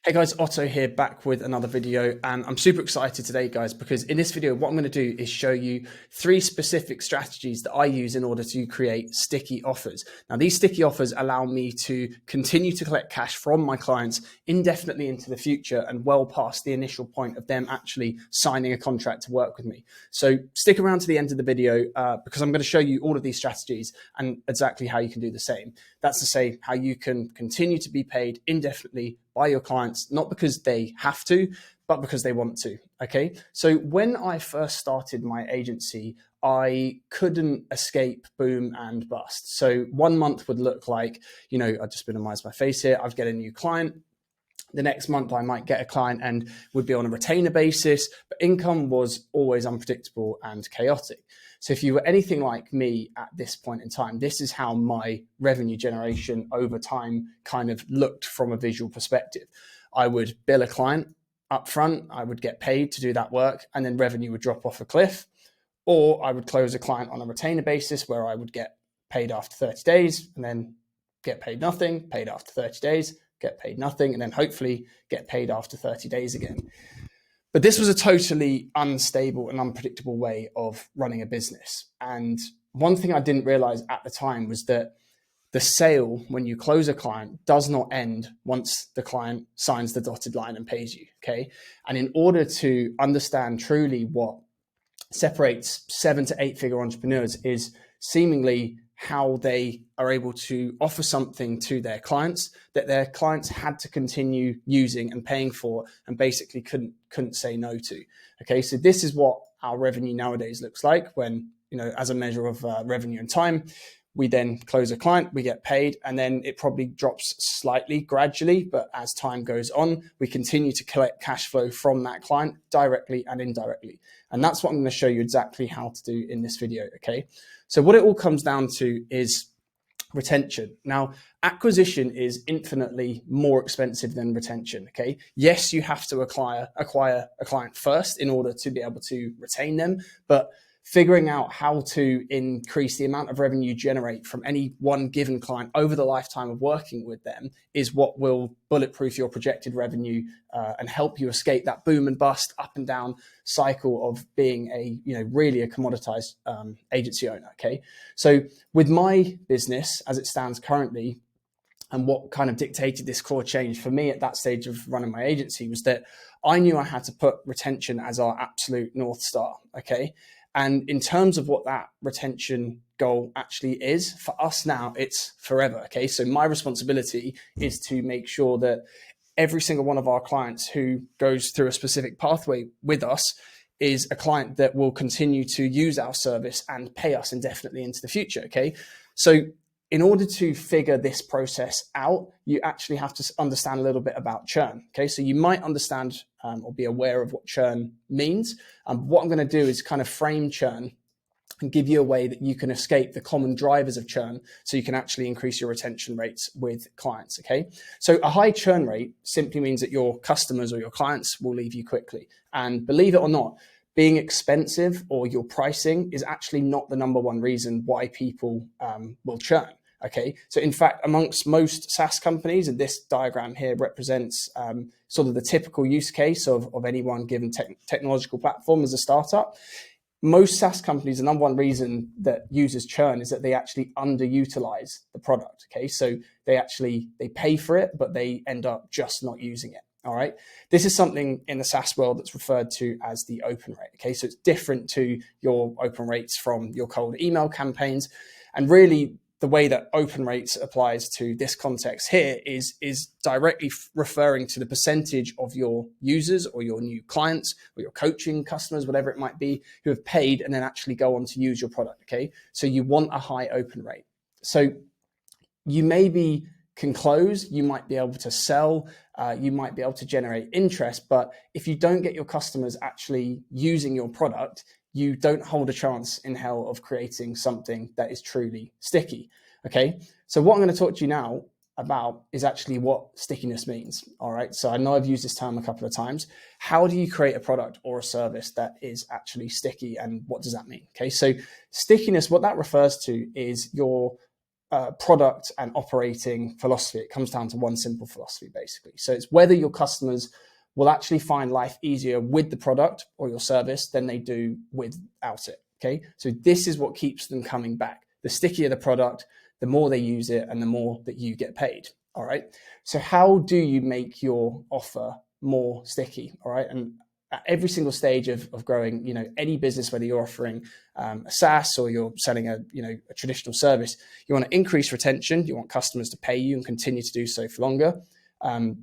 Hey guys, Otto here, back with another video, and I'm super excited today, guys, because in this video what I'm going to do is show you 3 specific strategies that I use in order to create sticky offers. Now, these sticky offers allow me to continue to collect cash from my clients indefinitely into the future and well past the initial point of them actually signing a contract to work with me. So stick around to the end of the video because I'm going to show you all of these strategies and exactly how you can do the same. That's to say, how you can continue to be paid indefinitely by your clients, not because they have to, but because they want to. Okay. So when I first started my agency, I couldn't escape boom and bust. So 1 month would look like, I just minimize my face here. I'd get a new client. The next month I might get a client and would be on a retainer basis, but income was always unpredictable and chaotic. So if you were anything like me at this point in time, this is how my revenue generation over time kind of looked from a visual perspective. I would bill a client up front, I would get paid to do that work, and then revenue would drop off a cliff. Or I would close a client on a retainer basis where I would get paid after 30 days and then get paid nothing, paid after 30 days, get paid nothing, and then hopefully get paid after 30 days again. But this was a totally unstable and unpredictable way of running a business. And one thing I didn't realize at the time was that the sale, when you close a client, does not end once the client signs the dotted line and pays you, okay? And in order to understand truly what separates 7 to 8 figure entrepreneurs is seemingly how they are able to offer something to their clients that their clients had to continue using and paying for and basically couldn't say no to. Okay, so this is what our revenue nowadays looks like when, as a measure of revenue and time. We then close a client, we get paid, and then it probably drops slightly gradually. But as time goes on, we continue to collect cash flow from that client directly and indirectly. And that's what I'm going to show you exactly how to do in this video. Okay. So what it all comes down to is retention. Now, acquisition is infinitely more expensive than retention. Okay. Yes, you have to acquire a client first in order to be able to retain them, but figuring out how to increase the amount of revenue you generate from any one given client over the lifetime of working with them is what will bulletproof your projected revenue and help you escape that boom and bust, up and down cycle of being really a commoditized agency owner. Okay, so with my business as it stands currently, and what kind of dictated this core change for me at that stage of running my agency was that I knew I had to put retention as our absolute North Star. Okay. And in terms of what that retention goal actually is, for us now, it's forever. Okay. So my responsibility is to make sure that every single one of our clients who goes through a specific pathway with us is a client that will continue to use our service and pay us indefinitely into the future. Okay. So in order to figure this process out, you actually have to understand a little bit about churn. Okay, so you might understand or be aware of what churn means. What I'm going to do is kind of frame churn and give you a way that you can escape the common drivers of churn so you can actually increase your retention rates with clients. Okay, so a high churn rate simply means that your customers or your clients will leave you quickly. And believe it or not, being expensive or your pricing is actually not the number one reason why people will churn. Okay, so in fact, amongst most SaaS companies, and this diagram here represents sort of the typical use case of any one given technological platform as a startup. Most SaaS companies, the number one reason that users churn is that they actually underutilize the product. Okay, so they pay for it, but they end up just not using it. All right. This is something in the SaaS world that's referred to as the open rate. Okay, so it's different to your open rates from your cold email campaigns, and really, the way that open rates applies to this context here is directly referring to the percentage of your users or your new clients or your coaching customers, whatever it might be, who have paid and then actually go on to use your product. Okay, so you want a high open rate. So you maybe can close, you might be able to sell, you might be able to generate interest, but if you don't get your customers actually using your product, you don't hold a chance in hell of creating something that is truly sticky. Okay, so what I'm going to talk to you now about is actually what stickiness means. All right, so I know I've used this term a couple of times. How do you create a product or a service that is actually sticky, and what does that mean? Okay, so stickiness, what that refers to is your product and operating philosophy. It comes down to one simple philosophy, basically. So it's whether your customers will actually find life easier with the product or your service than they do without it. Okay. So this is what keeps them coming back. The stickier the product, the more they use it and the more that you get paid. All right. So how do you make your offer more sticky? All right. And at every single stage of growing, any business, whether you're offering a SaaS or you're selling a traditional service, you want to increase retention. You want customers to pay you and continue to do so for longer.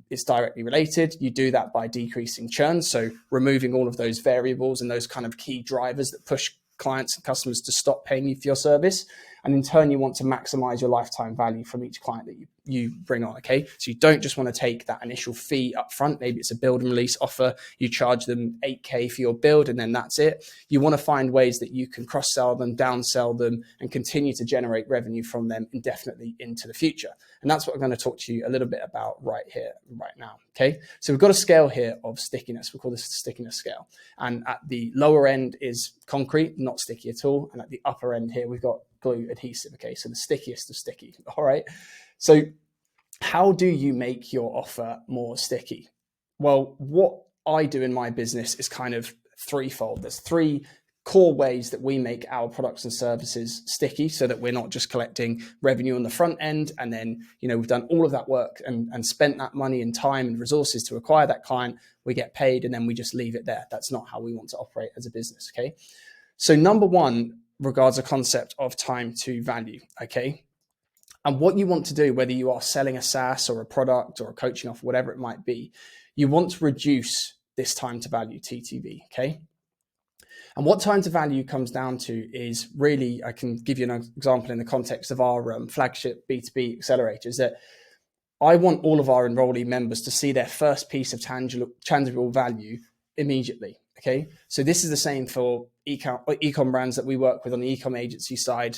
It's directly related. You do that by decreasing churn. So removing all of those variables and those kind of key drivers that push clients and customers to stop paying you for your service. And in turn, you want to maximize your lifetime value from each client that you bring on. Okay. So you don't just want to take that initial fee up front. Maybe it's a build and release offer. You charge them $8,000 for your build and then that's it. You want to find ways that you can cross sell them, downsell them, and continue to generate revenue from them indefinitely into the future. And that's what I'm going to talk to you a little bit about right here, right now. Okay. So we've got a scale here of stickiness. We call this the stickiness scale. And at the lower end is concrete, not sticky at all. And at the upper end here, we've got glue adhesive. Okay. So the stickiest of sticky. All right. So how do you make your offer more sticky? Well, what I do in my business is kind of threefold. There's three core ways that we make our products and services sticky so that we're not just collecting revenue on the front end. And then, we've done all of that work and spent that money and time and resources to acquire that client. We get paid and then we just leave it there. That's not how we want to operate as a business. Okay. So number one regards a concept of time to value. Okay. And what you want to do, whether you are selling a SaaS or a product or a coaching offer, whatever it might be, you want to reduce this time to value, TTV. Okay. And what time to value comes down to is really, I can give you an example in the context of our flagship B2B accelerator, is that I want all of our enrollee members to see their first piece of tangible value immediately. Okay. So this is the same for ecom brands that we work with on the ecom agency side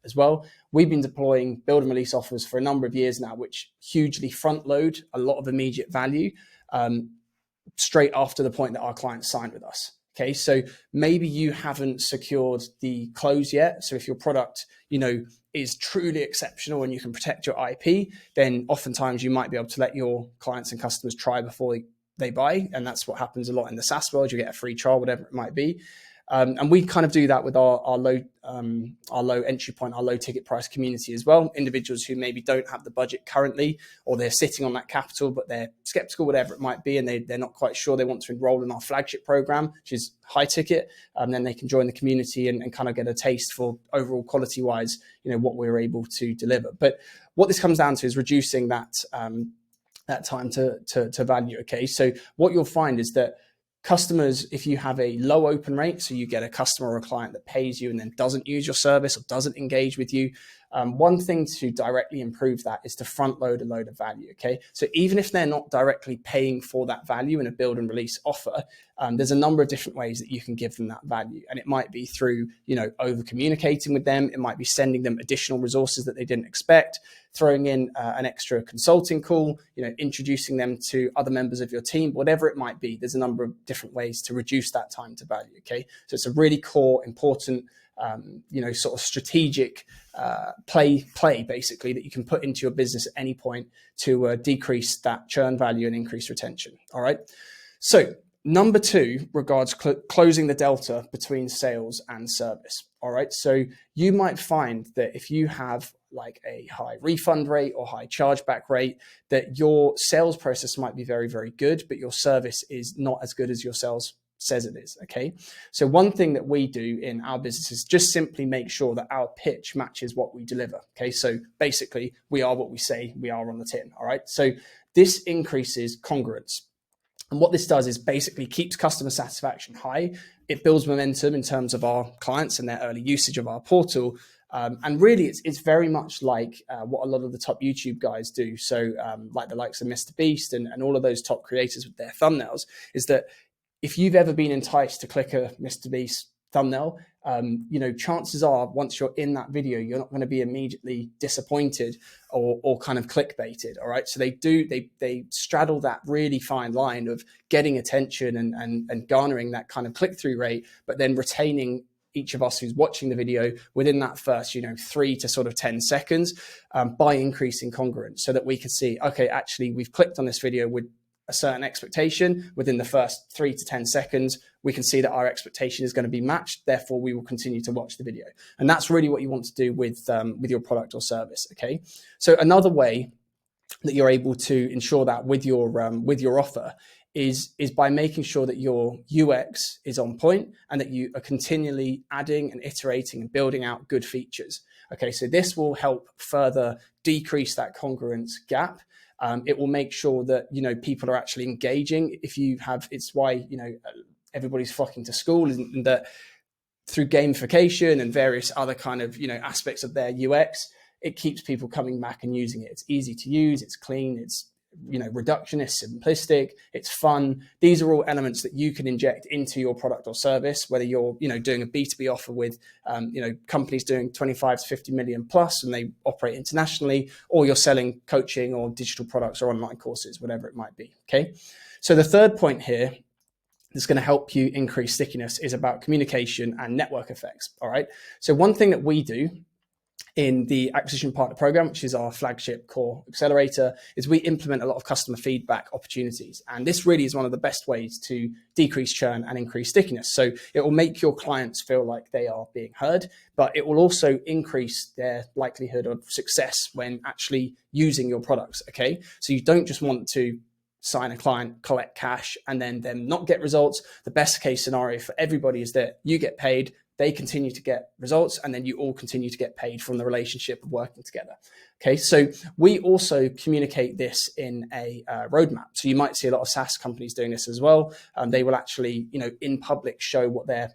as well. We've been deploying build and release offers for a number of years now, which hugely front load a lot of immediate value straight after the point that our clients signed with us. Okay. So maybe you haven't secured the close yet. So if your product, is truly exceptional and you can protect your IP, then oftentimes you might be able to let your clients and customers try before they buy. And that's what happens a lot in the SaaS world. You get a free trial, whatever it might be. And we kind of do that with our low entry point, our low ticket price community as well. Individuals who maybe don't have the budget currently, or they're sitting on that capital, but they're skeptical, whatever it might be, and they're not quite sure they want to enroll in our flagship program, which is high ticket. Then they can join the community and kind of get a taste for overall quality wise, what we're able to deliver. But what this comes down to is reducing that time to value. Okay. So what you'll find is that customers, if you have a low open rate, so you get a customer or a client that pays you and then doesn't use your service or doesn't engage with you, one thing to directly improve that is to front load a load of value. Okay. So even if they're not directly paying for that value in a build and release offer, there's a number of different ways that you can give them that value. And it might be through, over communicating with them. It might be sending them additional resources that they didn't expect, throwing in an extra consulting call, introducing them to other members of your team, whatever it might be. There's a number of different ways to reduce that time to value. Okay. So it's a really core, important, sort of strategic play basically that you can put into your business at any point to decrease that churn value and increase retention. All right. So number two regards closing the delta between sales and service. All right. So you might find that if you have like a high refund rate or high chargeback rate, that your sales process might be very, very good, but your service is not as good as your sales says it is. Okay. So one thing that we do in our business is just simply make sure that our pitch matches what we deliver. Okay. So basically we are what we say we are on the tin. All right. So this increases congruence. And what this does is basically keeps customer satisfaction high. It builds momentum in terms of our clients and their early usage of our portal. And really, it's very much like what a lot of the top YouTube guys do. So like the likes of Mr. Beast and all of those top creators with their thumbnails, is that if you've ever been enticed to click a Mr. Beast thumbnail, chances are once you're in that video, you're not going to be immediately disappointed or kind of clickbaited. All right. So they straddle that really fine line of getting attention and garnering that kind of click-through rate, but then retaining each of us who's watching the video within that first, 3 to sort of 10 seconds by increasing congruence, so that we can see, okay, actually we've clicked on this video with a certain expectation. Within the first 3 to 10 seconds, we can see that our expectation is going to be matched. Therefore, we will continue to watch the video. And that's really what you want to do with your product or service. Okay. So another way that you're able to ensure that with your offer is by making sure that your UX is on point and that you are continually adding and iterating and building out good features. Okay. So this will help further decrease that congruence gap. It will make sure that, people are actually engaging. It's why, everybody's flocking to school, and that through gamification and various other kind of, aspects of their UX, it keeps people coming back and using it. It's easy to use, it's clean, it's, reductionist, simplistic, it's fun. These are all elements that you can inject into your product or service, whether you're, doing a B2B offer with, companies doing 25 to 50 million plus and they operate internationally, or you're selling coaching or digital products or online courses, whatever it might be. Okay. So the third point here that's going to help you increase stickiness is about communication and network effects. All right. So one thing that we do in the acquisition partner program, which is our flagship core accelerator, is we implement a lot of customer feedback opportunities. And this really is one of the best ways to decrease churn and increase stickiness. So it will make your clients feel like they are being heard, but it will also increase their likelihood of success when actually using your products. Okay. So you don't just want to sign a client, collect cash, and then them not get results. The best case scenario for everybody is that you get paid, they continue to get results, and then you all continue to get paid from the relationship of working together. Okay, so we also communicate this in a roadmap. So you might see a lot of SaaS companies doing this as well. They will actually, in public show what their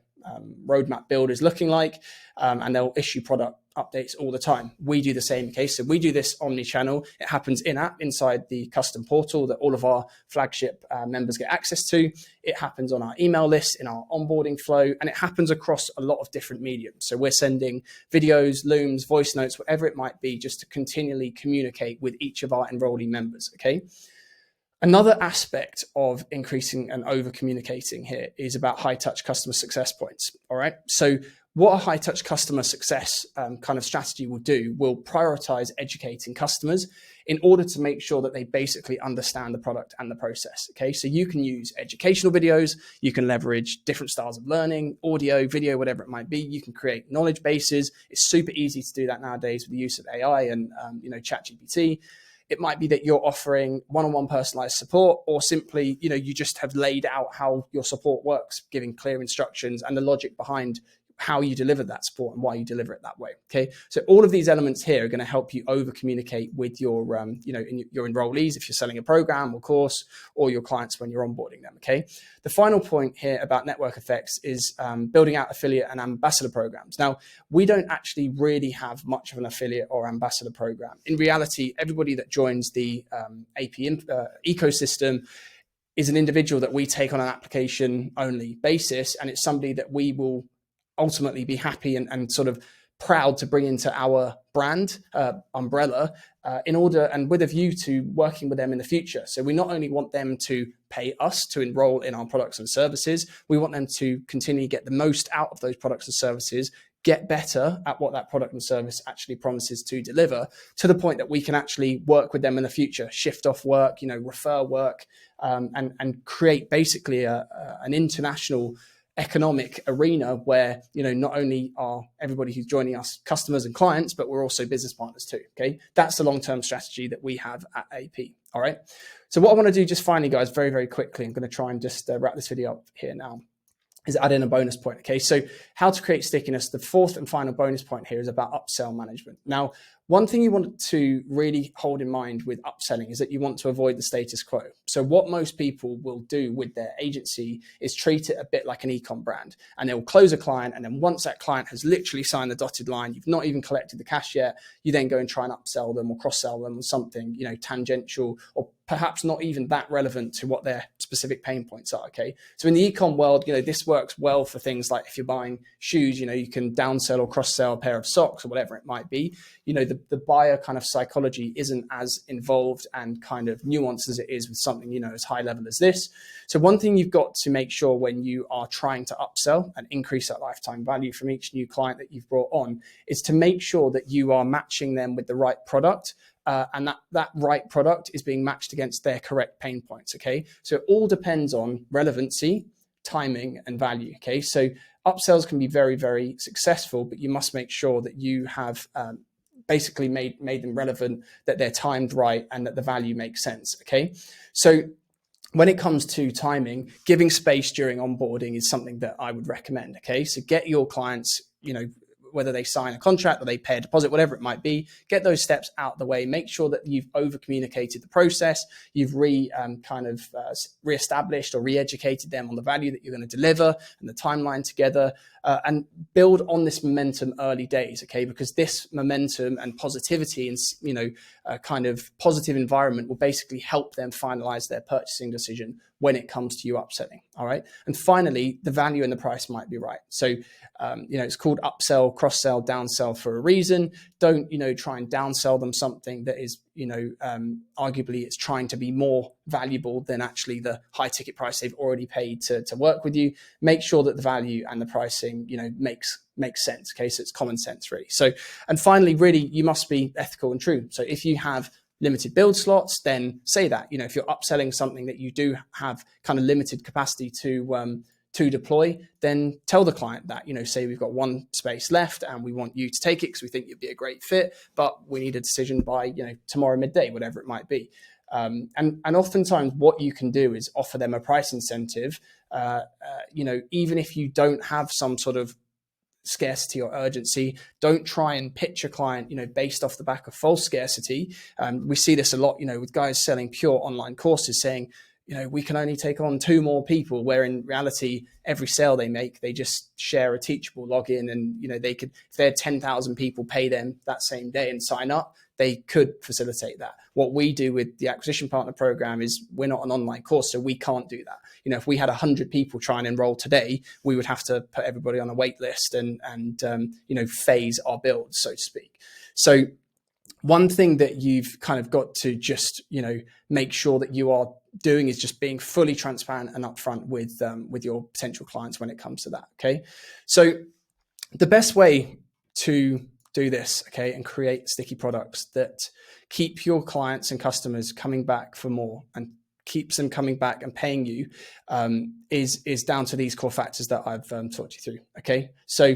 roadmap build is looking like, and they'll issue product updates all the time. We do the same case. So we do this omni-channel. It happens in-app inside the custom portal that all of our flagship members get access to. It happens on our email list, in our onboarding flow, and it happens across a lot of different mediums. So we're sending videos, looms, voice notes, whatever it might be, just to continually communicate with each of our enrollee members. Okay. Another aspect of increasing and over communicating here is about high touch customer success points. All right. So what a high touch customer success kind of strategy will do will prioritize educating customers in order to make sure that they basically understand the product and the process. Okay. So you can use educational videos, you can leverage different styles of learning, audio, video, whatever it might be. You can create knowledge bases. It's super easy to do that nowadays with the use of AI and, ChatGPT. It might be that you're offering one-on-one personalized support, or simply, you just have laid out how your support works, giving clear instructions and the logic behind how you deliver that support and why you deliver it that way. Okay. So all of these elements here are going to help you over communicate with your, your enrollees, if you're selling a program or course, or your clients when you're onboarding them. Okay. The final point here about network effects is building out affiliate and ambassador programs. Now, we don't actually really have much of an affiliate or ambassador program. In reality, everybody that joins the AP ecosystem is an individual that we take on an application only basis. And it's somebody that we will ultimately be happy and sort of proud to bring into our brand umbrella in order and with a view to working with them in the future. So we not only want them to pay us to enroll in our products and services, we want them to continue to get the most out of those products and services, get better at what that product and service actually promises to deliver, to the point that we can actually work with them in the future, shift off work, refer work, and create basically an international economic arena where, not only are everybody who's joining us customers and clients, but we're also business partners too. Okay. That's the long-term strategy that we have at AP. All right. So what I want to do just finally, guys, very, very quickly, I'm going to try and just wrap this video up here now, is add in a bonus point. Okay. So how to create stickiness. The fourth and final bonus point here is about upsell management. Now, one thing you want to really hold in mind with upselling is that you want to avoid the status quo. So what most people will do with their agency is treat it a bit like an e-com brand, and they'll close a client. And then once that client has literally signed the dotted line, you've not even collected the cash yet, you then go and try and upsell them or cross-sell them or something, tangential, or perhaps not even that relevant to what their specific pain points are. Okay. So in the e-com world, this works well for things like if you're buying shoes, you can downsell or cross-sell a pair of socks or whatever it might be. The the buyer kind of psychology isn't as involved and kind of nuanced as it is with something, you know, as high level as this. So one thing you've got to make sure when you are trying to upsell and increase that lifetime value from each new client that you've brought on is to make sure that you are matching them with the right product. And that right product is being matched against their correct pain points. Okay. So it all depends on relevancy, timing, and value. Okay. So upsells can be very, very successful, but you must make sure that you have basically made them relevant, that they're timed right, and that the value makes sense. Okay. So when it comes to timing, giving space during onboarding is something that I would recommend. Okay. So get your clients, you know, whether they sign a contract or they pay a deposit, whatever it might be, get those steps out of the way. Make sure that you've over communicated the process. You've re-established or re-educated them on the value that you're going to deliver and the timeline together, and build on this momentum early days. Okay. Because this momentum and positivity and, you know, kind of positive environment will basically help them finalize their purchasing decision when it comes to you upselling. All right. And finally, the value and the price might be right. So, you know, it's called upsell, cross-sell, downsell for a reason. Don't, you know, try and downsell them something that is, you know, arguably it's trying to be more valuable than actually the high ticket price they've already paid to work with you. Make sure that the value and the pricing, you know, makes sense. Okay. So it's common sense really. So, and finally, really, you must be ethical and true. So if you have limited build slots, then say that, you know, if you're upselling something that you do have kind of limited capacity to deploy, then tell the client that, you know, say we've got one space left and we want you to take it because we think you'd be a great fit, but we need a decision by, you know, tomorrow midday, whatever it might be. And oftentimes what you can do is offer them a price incentive, you know, even if you don't have some sort of scarcity or urgency. Don't try and pitch a client, you know, based off the back of false scarcity. We see this a lot, you know, with guys selling pure online courses saying, you know, we can only take on 2 more people, where in reality, every sale they make, they just share a Teachable login, and, you know, they could, if they had 10,000 people pay them that same day and sign up, they could facilitate that. What we do with the acquisition partner program is we're not an online course, so we can't do that. You know, if we had 100 people try and enroll today, we would have to put everybody on a wait list and you know, phase our build, so to speak. So one thing that you've kind of got to just, you know, make sure that you are doing is just being fully transparent and upfront with your potential clients when it comes to that. Okay. So the best way to do this, okay, and create sticky products that keep your clients and customers coming back for more and keeps them coming back and paying you, is down to these core factors that I've talked you through. Okay. So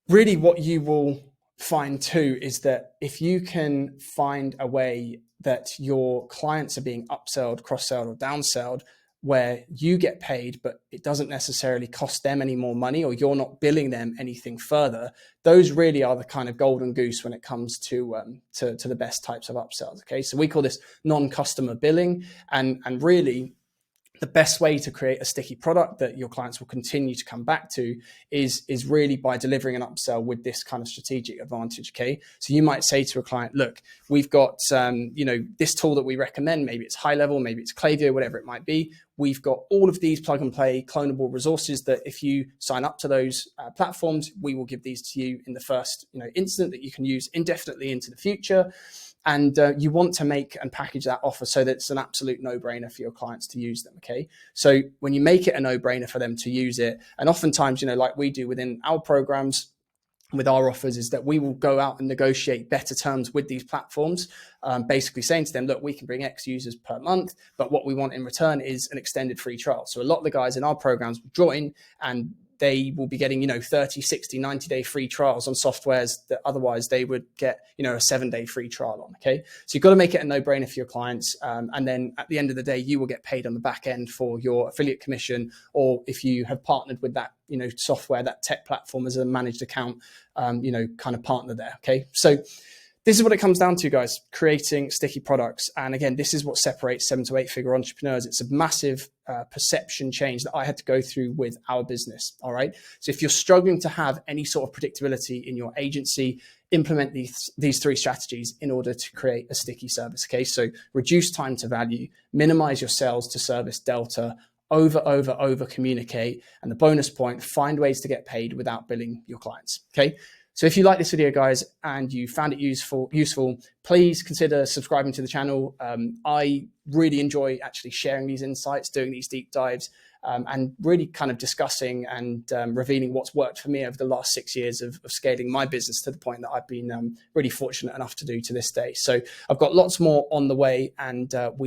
really what you will find too is that if you can find a way that your clients are being upselled, cross-sold, or downselled, where you get paid, but it doesn't necessarily cost them any more money, or you're not billing them anything further, those really are the kind of golden goose when it comes to the best types of upsells. Okay, so we call this non-customer billing, and really the best way to create a sticky product that your clients will continue to come back to is really by delivering an upsell with this kind of strategic advantage. Okay. So you might say to a client, look, we've got, you know, this tool that we recommend, maybe it's high level, maybe it's Klaviyo, whatever it might be. We've got all of these plug and play clonable resources that if you sign up to those platforms, we will give these to you in the first, you know, instant that you can use indefinitely into the future. And you want to make and package that offer so that it's an absolute no-brainer for your clients to use them. Okay. So when you make it a no-brainer for them to use it, and oftentimes, you know, like we do within our programs with our offers, is that we will go out and negotiate better terms with these platforms, basically saying to them, look, we can bring X users per month, but what we want in return is an extended free trial. So a lot of the guys in our programs will join and they will be getting, you know, 30, 60, 90-day free trials on softwares that otherwise they would get, you know, a 7-day free trial on. Okay. So you've got to make it a no-brainer for your clients. And then at the end of the day, you will get paid on the back end for your affiliate commission, or if you have partnered with that, you know, software, that tech platform as a managed account, you know, kind of partner there. Okay. So this is what it comes down to, guys, creating sticky products. And again, this is what separates 7 to 8 figure entrepreneurs. It's a massive perception change that I had to go through with our business. All right. So if you're struggling to have any sort of predictability in your agency, implement these 3 strategies in order to create a sticky service. Okay. So reduce time to value, minimize your sales to service delta, over communicate. And the bonus point, find ways to get paid without billing your clients. Okay. So if you like this video, guys, and you found it useful, please consider subscribing to the channel. I really enjoy actually sharing these insights, doing these deep dives, and really kind of discussing and revealing what's worked for me over the last 6 years of scaling my business to the point that I've been really fortunate enough to do to this day. So I've got lots more on the way, and we